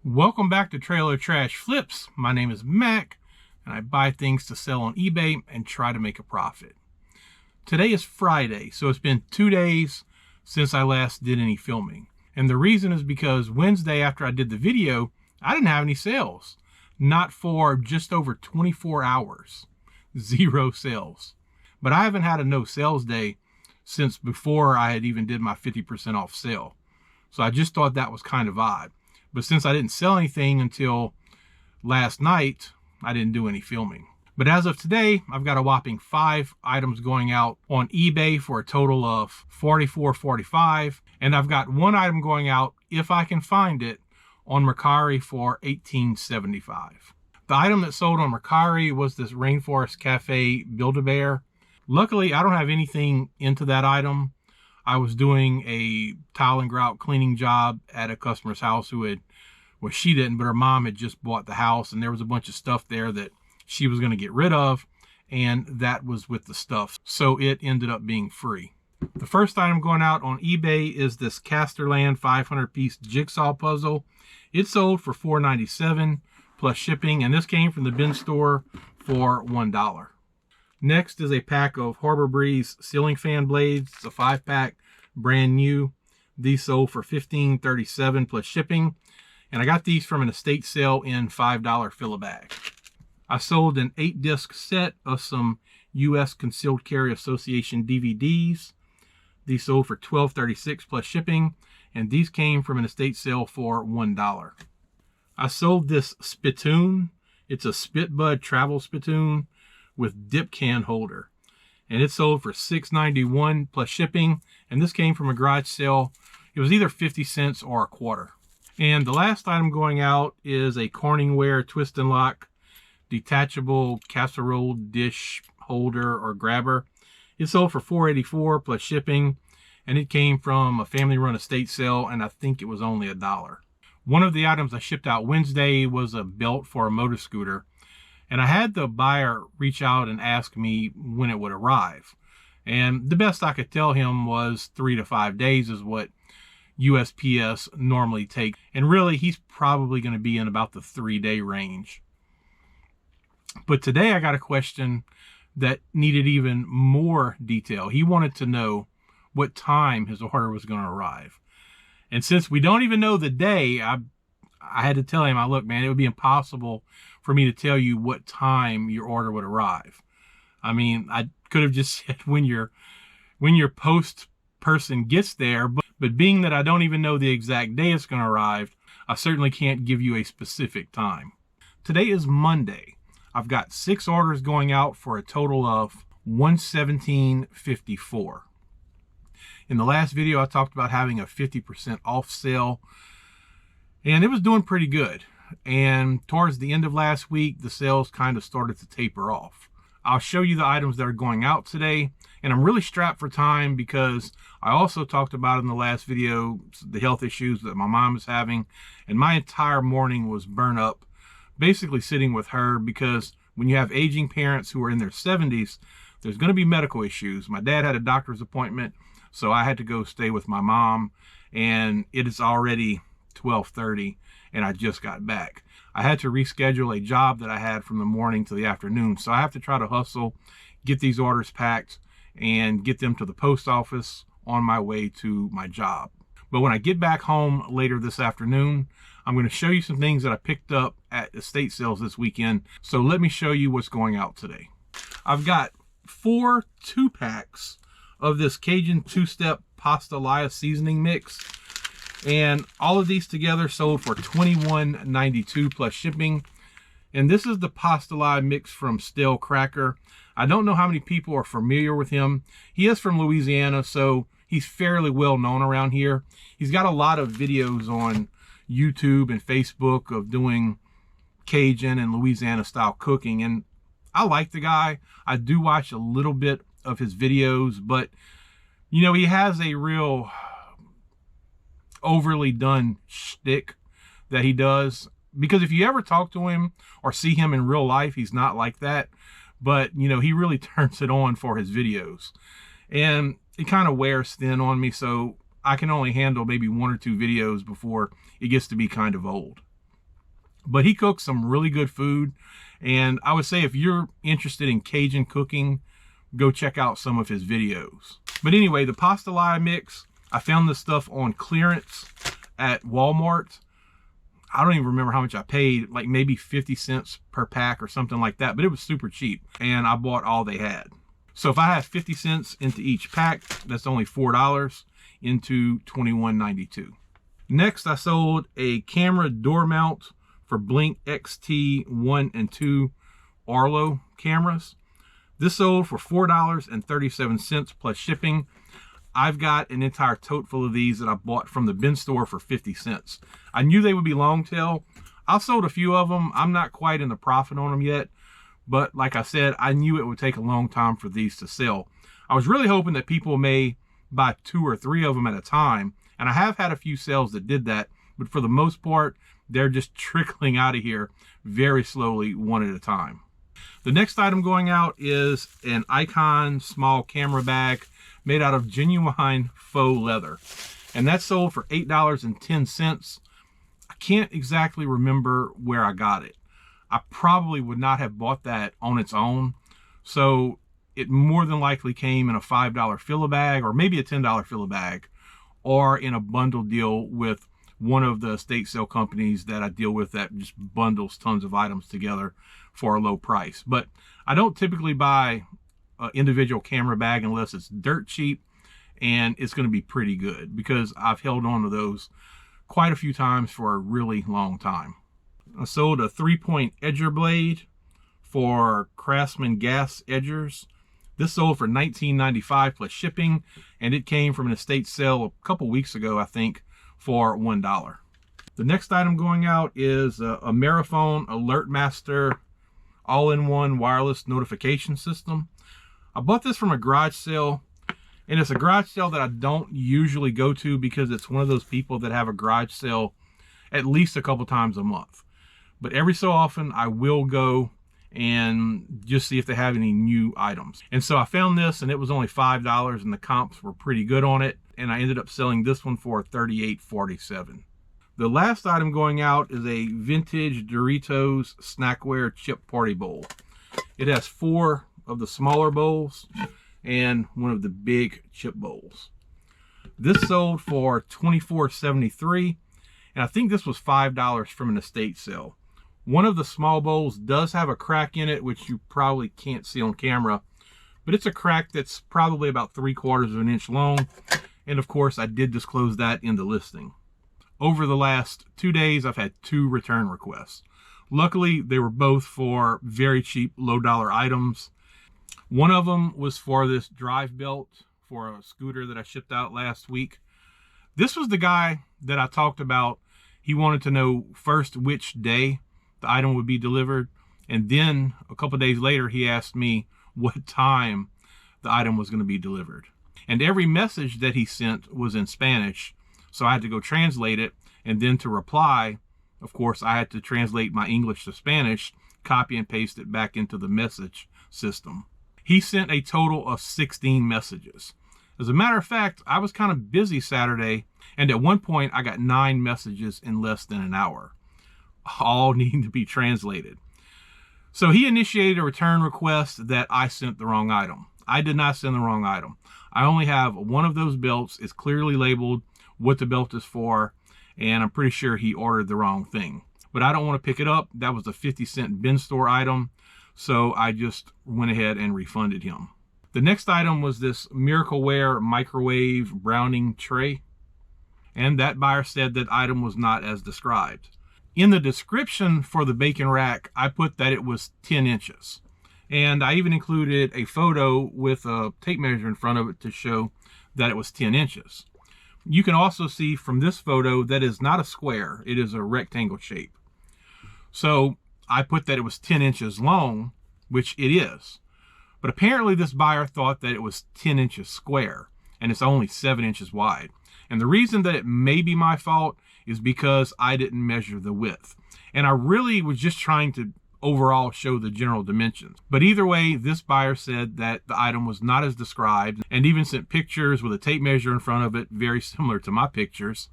Welcome back to Trailer Trash Flips. My name is Mac, and I buy things to sell on eBay and try to make a profit. Today is Friday, so it's been 2 days since I last did any filming. And the reason is because Wednesday after I did the video, I didn't have any sales. Not for just over 24 hours. 0 sales. But I haven't had a no sales day since before I had even did my 50% off sale. So I just thought that was kind of odd. But since I didn't sell anything until last night, I didn't do any filming. But as of today, I've got a whopping 5 items going out on eBay for a total of $44.45. And I've got 1 item going out, if I can find it, on Mercari for $18.75. The item that sold on Mercari was this Rainforest Cafe Build-A-Bear. Luckily, I don't have anything into that item. I was doing a tile and grout cleaning job at a customer's house well, she didn't, but her mom had just bought the house, and there was a bunch of stuff there that she was going to get rid of, and that was with the stuff. So it ended up being free. The first item going out on eBay is this Casterland 500-piece jigsaw puzzle. It sold for $4.97 plus shipping, and this came from the bin store for $1. Next is a pack of Harbor Breeze ceiling fan blades. It's a 5-pack, brand new. These sold for $15.37 plus shipping. And I got these from an estate sale in $5 fill-a-bag. I sold an 8-disc set of some U.S. Concealed Carry Association DVDs. These sold for $12.36 plus shipping. And these came from an estate sale for $1. I sold this spittoon. It's a Spitbud travel spittoon with dip can holder, and it sold for $6.91 plus shipping, and this came from a garage sale. It was either 50 cents or a quarter. And the last item going out is a Corningware twist and lock detachable casserole dish holder or grabber. It sold for $4.84 plus shipping, and it came from a family run estate sale, and I think it was only $1. One of the items I shipped out Wednesday was a belt for a motor scooter. And I had the buyer reach out and ask me when it would arrive. And the best I could tell him was 3 to 5 days is what USPS normally takes. And really, he's probably going to be in about the 3-day range. But today I got a question that needed even more detail. He wanted to know what time his order was going to arrive. And since we don't even know the day, I had to tell him, look, man, it would be impossible for me to tell you what time your order would arrive. I mean, I could have just said when your post person gets there, but being that I don't even know the exact day it's going to arrive, I certainly can't give you a specific time. Today is Monday. I've got 6 orders going out for a total of $117.54. In the last video, I talked about having a 50% off sale, and it was doing pretty good. And towards the end of last week, the sales kind of started to taper off. I'll show you the items that are going out today, and I'm really strapped for time because I also talked about in the last video the health issues that my mom is having, and my entire morning was burnt up basically sitting with her, because when you have aging parents who are in their 70s, there's going to be medical issues. My dad had a doctor's appointment, so I had to go stay with my mom, and it is already 12:30. And I just got back. I had to reschedule a job that I had from the morning to the afternoon. So I have to try to hustle, get these orders packed, and get them to the post office on my way to my job. But when I get back home later this afternoon, I'm going to show you some things that I picked up at estate sales this weekend. So let me show you what's going out today. I've got 4 2-packs of this Cajun 2-step Pastelaya seasoning mix. And all of these together sold for $21.92 plus shipping. And this is the Pastelaya mix from Stale Cracker. I don't know how many people are familiar with him. He is from Louisiana, so he's fairly well known around here. He's got a lot of videos on YouTube and Facebook of doing Cajun and Louisiana style cooking. And I like the guy. I do watch a little bit of his videos, but you know, he has a real overly done shtick that he does, because if you ever talk to him or see him in real life, he's not like that. But you know, he really turns it on for his videos, and it kind of wears thin on me, so I can only handle maybe 1 or 2 videos before it gets to be kind of old. But he cooks some really good food. And I would say if you're interested in Cajun cooking, go check out some of his videos. But anyway, the pasta lye mix, I found this stuff on clearance at Walmart. I don't even remember how much I paid, like maybe 50 cents per pack or something like that, but it was super cheap and I bought all they had. So if I have 50 cents into each pack, that's only $4 into $21.92. Next, I sold a camera door mount for Blink XT1 and 2 Arlo cameras. This sold for $4.37 plus shipping. I've got an entire tote full of these that I bought from the bin store for 50 cents. I knew they would be long tail. I sold a few of them. I'm not quite in the profit on them yet, but like I said, I knew it would take a long time for these to sell. I was really hoping that people may buy 2 or 3 of them at a time, and I have had a few sales that did that, but for the most part, they're just trickling out of here very slowly, one at a time. The next item going out is an Icon small camera bag made out of genuine faux leather. And that sold for $8.10. I can't exactly remember where I got it. I probably would not have bought that on its own. So it more than likely came in a $5 filler bag, or maybe a $10 filler bag, or in a bundle deal with one of the estate sale companies that I deal with that just bundles tons of items together for a low price. But I don't typically buy an individual camera bag unless it's dirt cheap and it's going to be pretty good, because I've held on to those quite a few times for a really long time. I sold a 3-point edger blade for Craftsman gas edgers. This sold for $19.95 plus shipping, and it came from an estate sale a couple weeks ago, I think, for $1. The next item going out is a Marathon Alert Master all-in-one wireless notification system. I bought this from a garage sale, and it's a garage sale that I don't usually go to because it's one of those people that have a garage sale at least a couple times a month. But every so often I will go and just see if they have any new items. And so I found this, and it was only $5, and the comps were pretty good on it. And I ended up selling this one for $38.47. The last item going out is a vintage Doritos Snackware chip party bowl. It has 4 of the smaller bowls and one of the big chip bowls. This sold for $24.73, and I think this was $5 from an estate sale. One of the small bowls does have a crack in it, which you probably can't see on camera, but it's a crack that's probably about 3/4 of an inch long. And of course, I did disclose that in the listing. Over the last 2 days, I've had 2 return requests. Luckily, they were both for very cheap, low-dollar items. One of them was for this drive belt for a scooter that I shipped out last week. This was the guy that I talked about. He wanted to know first which day the item would be delivered, and then a couple days later, he asked me what time the item was going to be delivered. And every message that he sent was in Spanish, so I had to go translate it, and then to reply, of course, I had to translate my English to Spanish, copy and paste it back into the message system. He sent a total of 16 messages. As a matter of fact, I was kind of busy Saturday, and at one point I got 9 messages in less than an hour, all needing to be translated. So he initiated a return request that I sent the wrong item. I did not send the wrong item. I only have one of those belts. It's clearly labeled what the belt is for, and I'm pretty sure he ordered the wrong thing. But I don't want to pick it up. That was a 50-cent bin store item, so I just went ahead and refunded him. The next item was this Miracle-Ware microwave browning tray, and that buyer said that item was not as described. In the description for the bacon rack, I put that it was 10 inches. And I even included a photo with a tape measure in front of it to show that it was 10 inches. You can also see from this photo that is not a square, it is a rectangle shape. So I put that it was 10 inches long, which it is. But apparently this buyer thought that it was 10 inches square, and it's only 7 inches wide. And the reason that it may be my fault is because I didn't measure the width. And I really was just trying to overall show the general dimensions. But either way, this buyer said that the item was not as described, and even sent pictures with a tape measure in front of it, very similar to my pictures,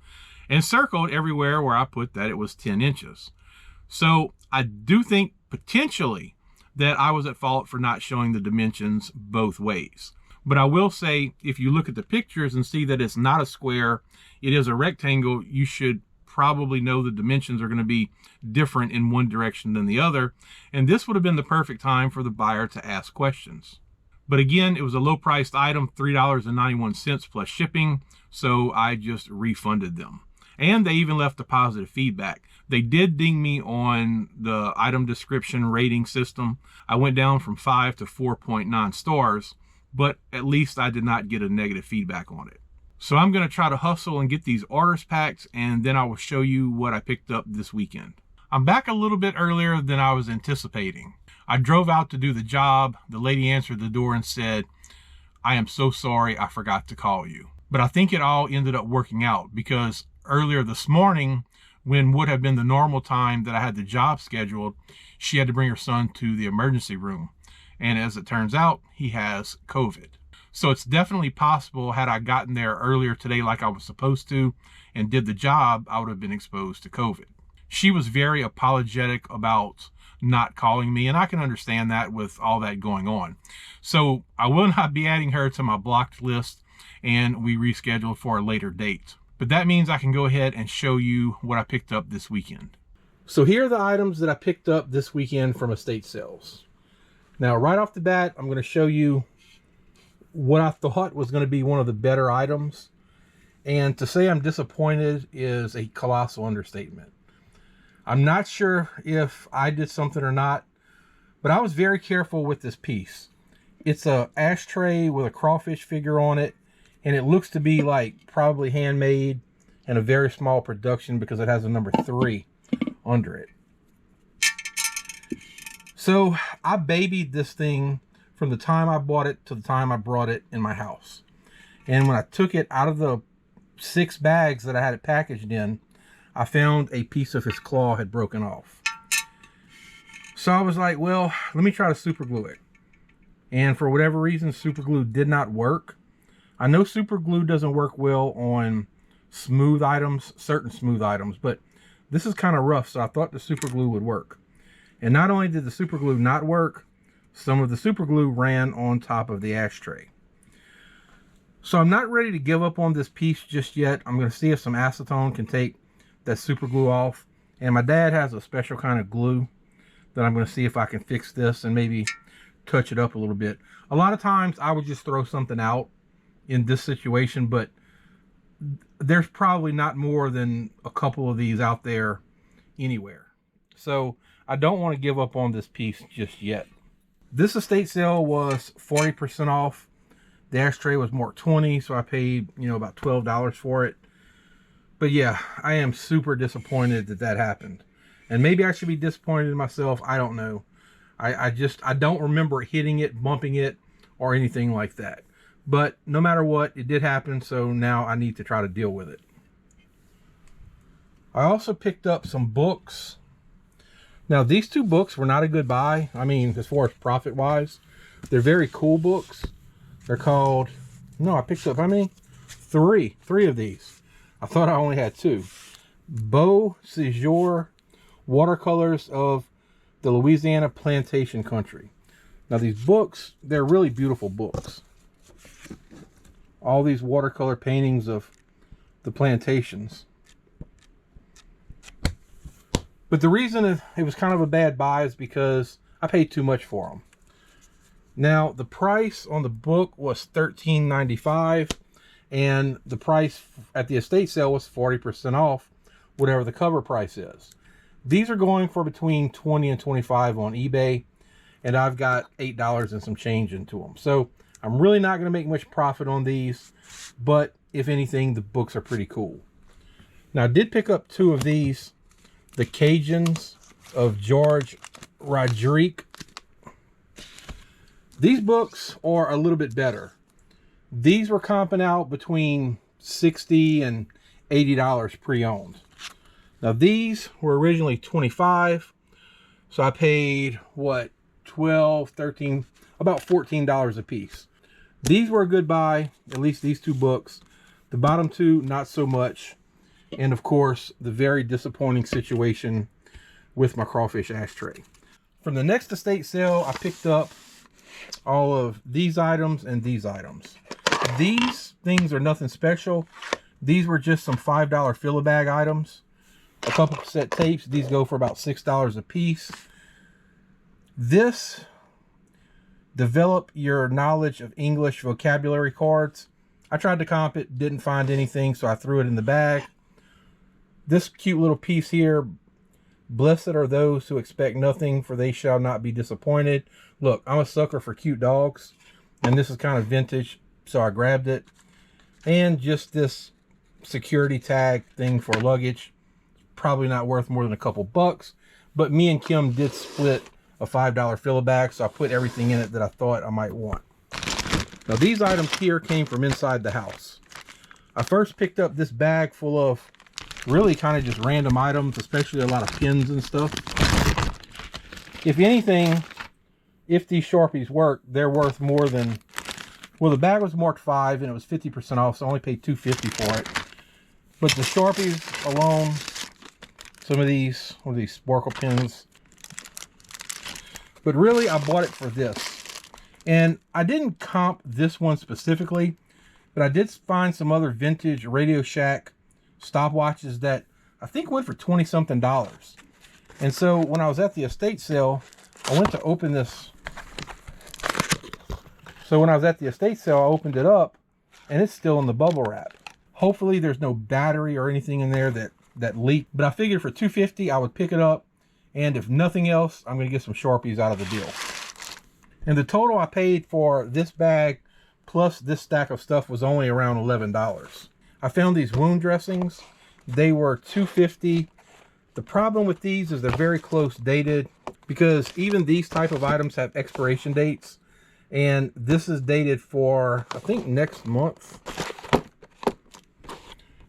and circled everywhere where I put that it was 10 inches. So I do think potentially that I was at fault for not showing the dimensions both ways. But I will say, if you look at the pictures and see that it's not a square, it is a rectangle, you should probably know the dimensions are going to be different in one direction than the other. And this would have been the perfect time for the buyer to ask questions. But again, it was a low priced item, $3.91 plus shipping. So I just refunded them. And they even left a positive feedback. They did ding me on the item description rating system. I went down from 5 to 4.9 stars, but at least I did not get a negative feedback on it. So I'm going to try to hustle and get these orders packed, and then I will show you what I picked up this weekend. I'm back a little bit earlier than I was anticipating. I drove out to do the job. The lady answered the door and said, "I am so sorry, I forgot to call you." But I think it all ended up working out, because earlier this morning, when would have been the normal time that I had the job scheduled, she had to bring her son to the emergency room. And as it turns out, he has COVID. So it's definitely possible, had I gotten there earlier today like I was supposed to and did the job, I would have been exposed to COVID. She was very apologetic about not calling me, and I can understand that with all that going on. So I will not be adding her to my blocked list, and we rescheduled for a later date. But that means I can go ahead and show you what I picked up this weekend. So here are the items that I picked up this weekend from estate sales. Now, right off the bat, I'm going to show you what I thought was going to be one of the better items. And to say I'm disappointed is a colossal understatement. I'm not sure if I did something or not, but I was very careful with this piece. It's a ashtray with a crawfish figure on it, and it looks to be like probably handmade and a very small production because it has a number 3 under it. So I babied this thing from the time I bought it to the time I brought it in my house. And when I took it out of the 6 bags that I had it packaged in, I found a piece of his claw had broken off. So I was like, well, let me try to super glue it. And for whatever reason, super glue did not work. I know super glue doesn't work well on smooth items, certain smooth items, but this is kind of rough, so I thought the super glue would work. And not only did the super glue not work, some of the super glue ran on top of the ashtray. So I'm not ready to give up on this piece just yet. I'm going to see if some acetone can take that super glue off. And my dad has a special kind of glue that I'm going to see if I can fix this and maybe touch it up a little bit. A lot of times I would just throw something out in this situation, but there's probably not more than a couple of these out there anywhere. So I don't want to give up on this piece just yet. This estate sale was 40% off. The ashtray was marked 20, so I paid, about $12 for it. But yeah, I am super disappointed that that happened. And maybe I should be disappointed in myself. I don't know. I don't remember hitting it, bumping it, or anything like that. But no matter what, it did happen, so now I need to try to deal with it. I also picked up some books. Now, these 2 books were not a good buy. I mean, as far as profit-wise, they're very cool books. They're called, I picked up, how many? 3 of these. I thought I only had 2. Beau Séjour Watercolors of the Louisiana Plantation Country. Now, these books, they're really beautiful books. All these watercolor paintings of the plantations. But the reason it was kind of a bad buy is because I paid too much for them. Now, the price on the book was $13.95, and the price at the estate sale was 40% off, whatever the cover price is. These are going for between $20 and $25 on eBay, and I've got $8 and some change into them. So I'm really not going to make much profit on these, but if anything, the books are pretty cool. Now, I did pick up 2 of these, The Cajuns of George Rodrigue. These books are a little bit better. These were comping out between $60 and $80 pre-owned. Now, these were originally $25, so I paid, $12, $13, about $14 a piece. These were a good buy, at least these 2 books. The bottom 2, not so much. And of course, the very disappointing situation with my crawfish ashtray. From the next estate sale, I picked up all of these items and these items. These things are nothing special. These were just some $5 fill-a-bag items. A couple cassette tapes. These go for about $6 a piece. This develop your knowledge of English vocabulary cards. I tried to comp it, didn't find anything, so I threw it in the bag. This cute little piece here. Blessed are those who expect nothing, for they shall not be disappointed. Look, I'm a sucker for cute dogs, and this is kind of vintage, so I grabbed it. And just this security tag thing for luggage. Probably not worth more than a couple bucks, but me and Kim did split a $5 fill-a-bag, so I put everything in it that I thought I might want. Now these items here came from inside the house. I first picked up this bag full of really kind of just random items, especially a lot of pins and stuff. If anything, if these Sharpies work, they're worth more than, well, the bag was marked $5 and it was 50% off, so I only paid $2.50 for it. But the Sharpies alone, some of these, what are these, sparkle pins. But really, I bought it for this. And I didn't comp this one specifically, but I did find some other vintage Radio Shack stopwatches that I think went for $20-something. And so when I was at the estate sale, I went to open this. So when I was at the estate sale, I opened it up and it's still in the bubble wrap. Hopefully there's no battery or anything in there that leaked, but I figured for $2.50 I would pick it up, and if nothing else, I'm going to get some Sharpies out of the deal. And the total I paid for this bag plus this stack of stuff was only around $11. I found these wound dressings. They were $2.50. The problem with these is they're very close dated, because even these type of items have expiration dates, and this is dated for, I think, next month.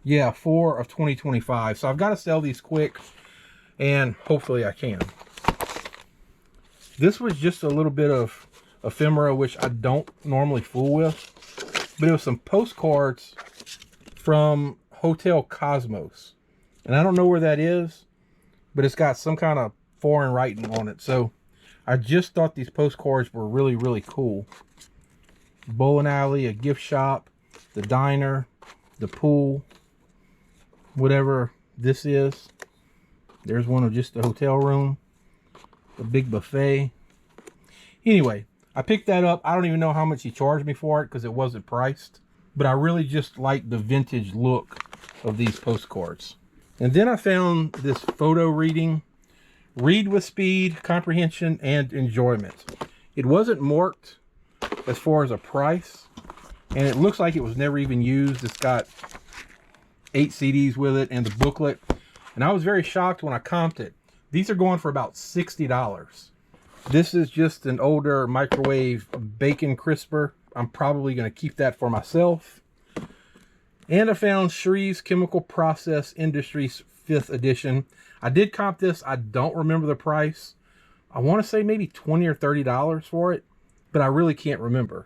Yeah, 4 of 2025. So I've got to sell these quick, and hopefully I can. This was just a little bit of ephemera, which I don't normally fool with, but it was some postcards from Hotel Cosmos. And I don't know where that is, but it's got some kind of foreign writing on it. So I just thought these postcards were really, really cool. Bowling alley, a gift shop, the diner, the pool, whatever this is. There's one of just the hotel room, a big buffet. Anyway, I picked that up. I don't even know how much he charged me for it because it wasn't priced, but I really just like the vintage look of these postcards. And then I found this photo reading. Read with speed, comprehension, and enjoyment. It wasn't marked as far as a price, and it looks like it was never even used. It's got 8 CDs with it and the booklet. And I was very shocked when I comped it. These are going for about $60. This is just an older microwave bacon crisper. I'm probably going to keep that for myself. And I found Shreve's Chemical Process Industries 5th edition. I did comp this. I don't remember the price. I want to say maybe $20 or $30 for it, but I really can't remember.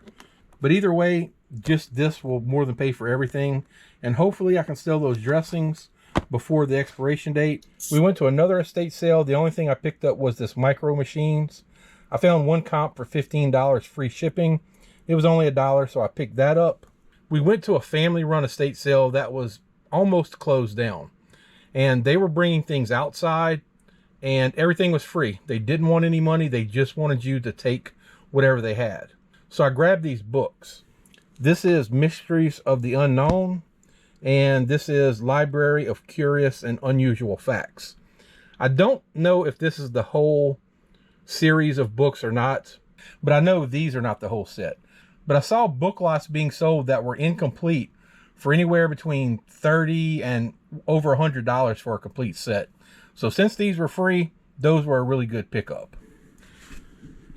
But either way, just this will more than pay for everything. And hopefully I can sell those dressings before the expiration date. We went to another estate sale. The only thing I picked up was this Micro Machines. I found one comp for $15 free shipping. It was only $1, so I picked that up. We went to a family-run estate sale that was almost closed down. And they were bringing things outside, and everything was free. They didn't want any money. They just wanted you to take whatever they had. So I grabbed these books. This is Mysteries of the Unknown, and this is Library of Curious and Unusual Facts. I don't know if this is the whole series of books or not, but I know these are not the whole set. But I saw book lots being sold that were incomplete for anywhere between $30 and over $100 for a complete set. So since these were free, those were a really good pickup.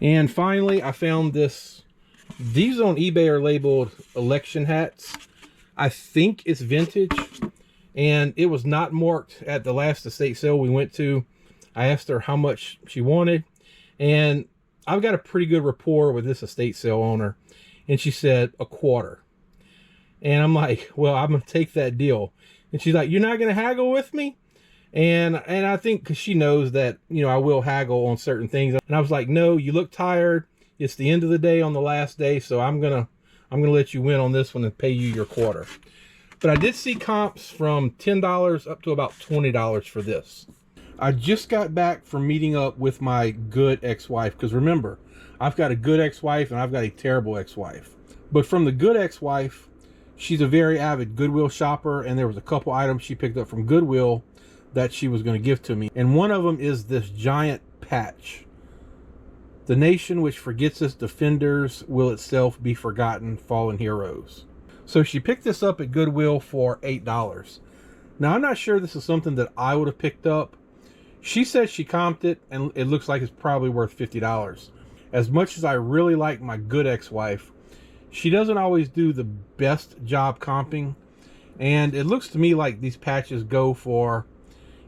And finally, I found this. These on eBay are labeled election hats. I think it's vintage, and it was not marked at the last estate sale we went to. I asked her how much she wanted, and I've got a pretty good rapport with this estate sale owner, and she said $25. And I'm like, well, I'm going to take that deal. And she's like, you're not going to haggle with me? And I think because she knows that, you know, I will haggle on certain things. And I was like, no, you look tired. It's the end of the day on the last day, so I'm gonna let you win on this one and pay you your quarter. But I did see comps from $10 up to about $20 for this. I just got back from meeting up with my good ex-wife, because remember, I've got a good ex-wife and I've got a terrible ex-wife. But from the good ex-wife, she's a very avid Goodwill shopper, and there was a couple items she picked up from Goodwill that she was going to give to me. And one of them is this giant patch. The nation which forgets its defenders will itself be forgotten, fallen heroes. So she picked this up at Goodwill for $8. Now, I'm not sure this is something that I would have picked up. She says she comped it, and it looks like it's probably worth $50. As much as I really like my good ex-wife, she doesn't always do the best job comping. And it looks to me like these patches go for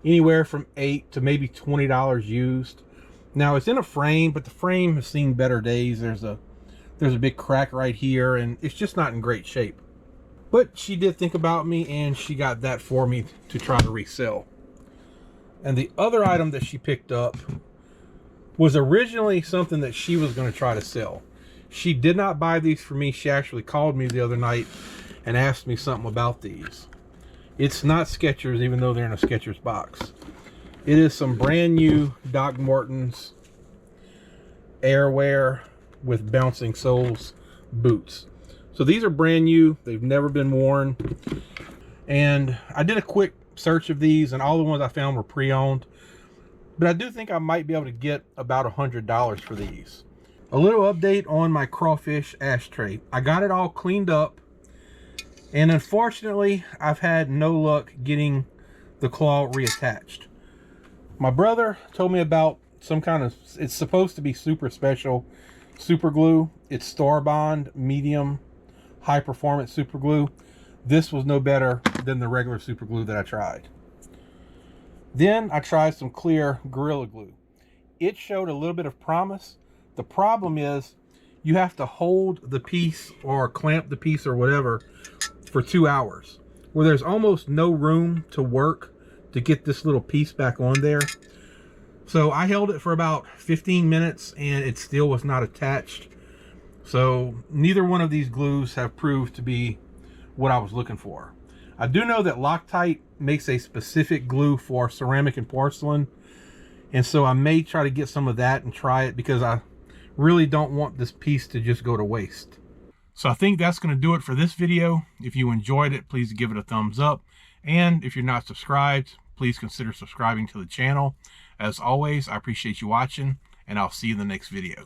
anywhere from $8 to maybe $20 used. Now, it's in a frame, but the frame has seen better days. There's a big crack right here, and it's just not in great shape. But she did think about me, and she got that for me to try to resell. And the other item that she picked up was originally something that she was going to try to sell. She did not buy these for me. She actually called me the other night and asked me something about these. It's not Skechers, even though they're in a Skechers box. It is some brand new Doc Martens Airwear with bouncing soles boots. So these are brand new. They've never been worn. And I did a quick search of these, and all the ones I found were pre-owned. But I do think I might be able to get about $100 for these. A little update on my crawfish ashtray. I got it all cleaned up, and unfortunately, I've had no luck getting the claw reattached. My brother told me about some kind of, it's supposed to be super special super glue. It's Store-Bond medium high performance super glue. This was no better than the regular super glue that I tried. Then I tried some clear Gorilla Glue. It showed a little bit of promise. The problem is you have to hold the piece or clamp the piece or whatever for 2 hours, where there's almost no room to work to get this little piece back on there. So I held it for about 15 minutes and it still was not attached. So neither one of these glues have proved to be what I was looking for. I do know that Loctite makes a specific glue for ceramic and porcelain, and so I may try to get some of that and try it, because I really don't want this piece to just go to waste. So I think that's going to do it for this video. If you enjoyed it, please give it a thumbs up, and if you're not subscribed, please consider subscribing to the channel. As always, I appreciate you watching, and I'll see you in the next video.